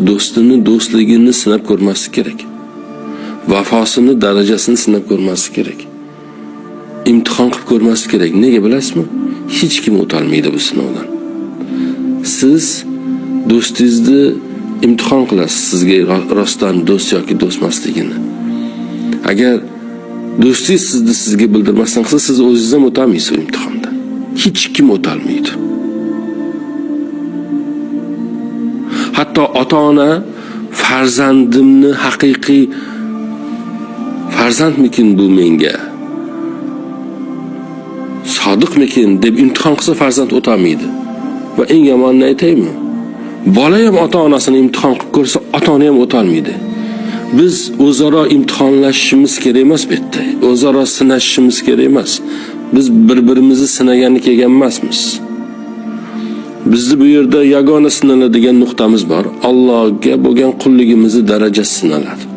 do'stini do'stligini sinab ko'rmaslik kerak. Vafosini, darajasini sinab ko'rmaslik kerak. İmtihon qilib ko'rmaslik kerak. Nega bilasizmi? Hech kim o'tolmaydi bu sinovdan. Siz do'stingizni imtihon qilasiz, sizga rostdan do'st yoki do'st emasligini. Agar do'stingiz sizni sizga bildirmasdan qilsa, siz o'zingiz ham o'tolmaysiz imtihondan. Hech kim o'tolmaydi. Hatto ota-ona farzandimni haqiqiy farzandmikin bu menga? Sodiqmikin deb imtihon qilsa farzand o'tolmaydi. Va eng yomonini aytaymi? Bola ham ota-onasini imtihon qilib ko'rsa, ota-ona ham o'tolmaydi. Biz o'zaro imtihonlashishimiz kerak emas bu yerda. O'zaro sinashishimiz kerak emas. Biz bir-birimizni sinagani kelgan emasmiz. Bizni bu yerda yagona sinaladigan nuqtamiz bor. Allohga bo'lgan qulligimizni darajasi sinaladi.